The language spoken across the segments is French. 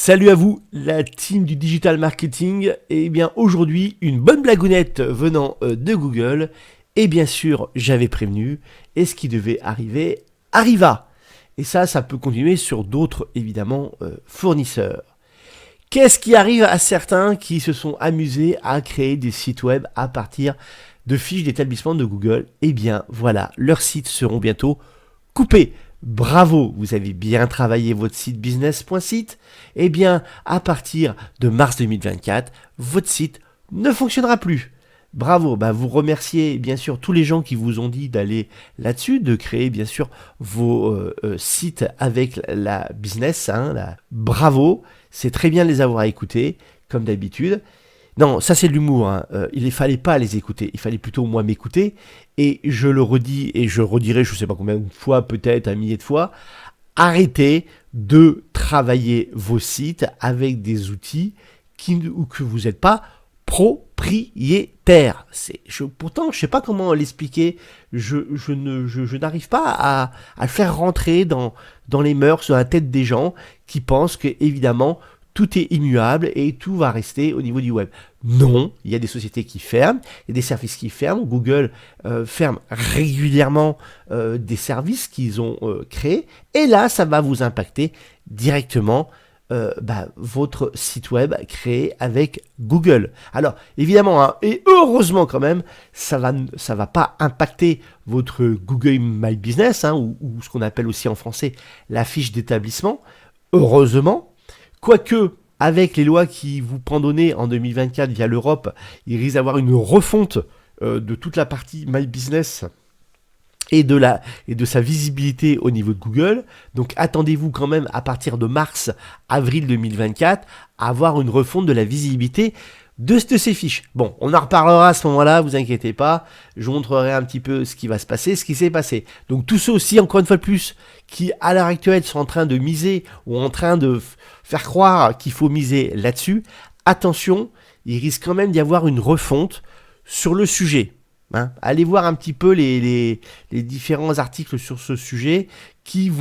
Salut à vous, la team du digital marketing. Et bien aujourd'hui, une bonne blagounette venant de Google. Et bien sûr, j'avais prévenu. Et ce qui devait arriver arriva. Et ça peut continuer sur d'autres, évidemment, fournisseurs. Qu'est-ce qui arrive à certains qui se sont amusés à créer des sites web à partir de fiches d'établissement de Google? Eh bien, voilà, leurs sites seront bientôt coupés. Bravo, vous avez bien travaillé votre site business.site. Eh bien, à partir de mars 2024, votre site ne fonctionnera plus. Bravo, vous remerciez bien sûr tous les gens qui vous ont dit d'aller là-dessus, de créer bien sûr vos sites avec la business. Bravo, c'est très bien de les avoir écoutés, comme d'habitude. Non, ça c'est de l'humour, il ne fallait pas les écouter, il fallait plutôt moi m'écouter, et je le redis, et je redirai je ne sais pas combien de fois, peut-être un millier de fois, arrêtez de travailler vos sites avec des outils que vous n'êtes pas propriétaire. Pourtant, je ne sais pas comment l'expliquer, je n'arrive pas à le faire rentrer dans les mœurs, dans la tête des gens qui pensent que, évidemment, tout est immuable et tout va rester au niveau du web. Non, il y a des sociétés qui ferment, il y a des services qui ferment. Google ferme régulièrement des services qu'ils ont créés. Et là, ça va vous impacter directement votre site web créé avec Google. Alors, évidemment, et heureusement quand même, ça va pas impacter votre Google My Business, ou ce qu'on appelle aussi en français la fiche d'établissement. Heureusement. Quoique, avec les lois qui vous pendonnaient en 2024 via l'Europe, il risque d'avoir une refonte de toute la partie My Business et de sa visibilité au niveau de Google. Donc attendez-vous quand même à partir de mars-avril 2024 à avoir une refonte de la visibilité de ces fiches. Bon, on en reparlera à ce moment-là, vous inquiétez pas, je vous montrerai un petit peu ce qui va se passer, ce qui s'est passé. Donc tous ceux aussi, encore une fois de plus, qui à l'heure actuelle sont en train de miser ou en train de faire croire qu'il faut miser là-dessus, attention, il risque quand même d'y avoir une refonte sur le sujet. Allez voir un petit peu les différents articles sur ce sujet qui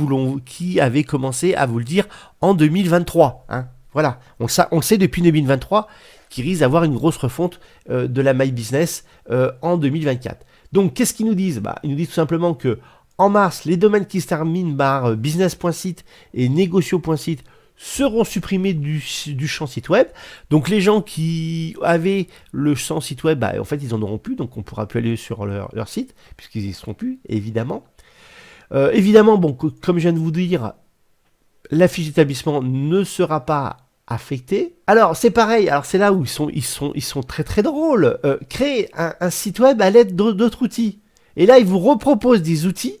avaient commencé à vous le dire en 2023. Voilà, on le sait depuis 2023 qui risque d'avoir une grosse refonte de la My Business en 2024. Donc, qu'est-ce qu'ils nous disent? Ils nous disent tout simplement que en mars, les domaines qui se terminent par business.site et negocio.site seront supprimés du champ site web. Donc, les gens qui avaient le champ site web, en fait, ils en auront plus. Donc, on ne pourra plus aller sur leur site, puisqu'ils n'y seront plus, évidemment. Évidemment, comme je viens de vous dire, la fiche d'établissement ne sera pas affecté. Alors c'est pareil, alors c'est là où ils sont très très drôles. Créer un site web à l'aide d'autres outils. Et là ils vous reproposent des outils,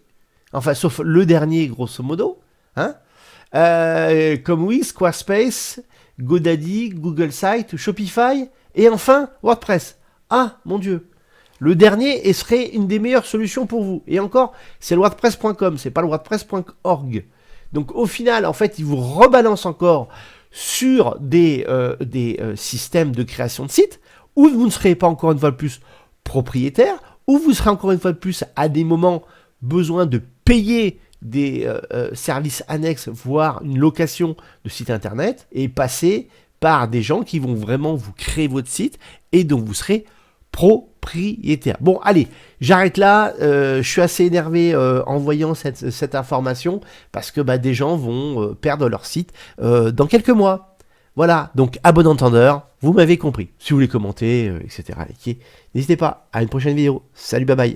enfin sauf le dernier grosso modo, comme oui, Squarespace, GoDaddy, Google Site, Shopify et enfin WordPress. Ah mon Dieu, le dernier serait une des meilleures solutions pour vous. Et encore, c'est le WordPress.com, c'est pas le WordPress.org. Donc au final, en fait, ils vous rebalancent encore sur des systèmes de création de sites où vous ne serez pas encore une fois de plus propriétaire, où vous serez encore une fois de plus à des moments besoin de payer des services annexes, voire une location de site internet, et passer par des gens qui vont vraiment vous créer votre site et dont vous serez propriétaire. Bon, allez, j'arrête là. Je suis assez énervé en voyant cette information parce que des gens vont perdre leur site dans quelques mois. Voilà, donc à bon entendeur, vous m'avez compris. Si vous voulez commenter, etc., n'hésitez pas. À une prochaine vidéo. Salut, bye bye.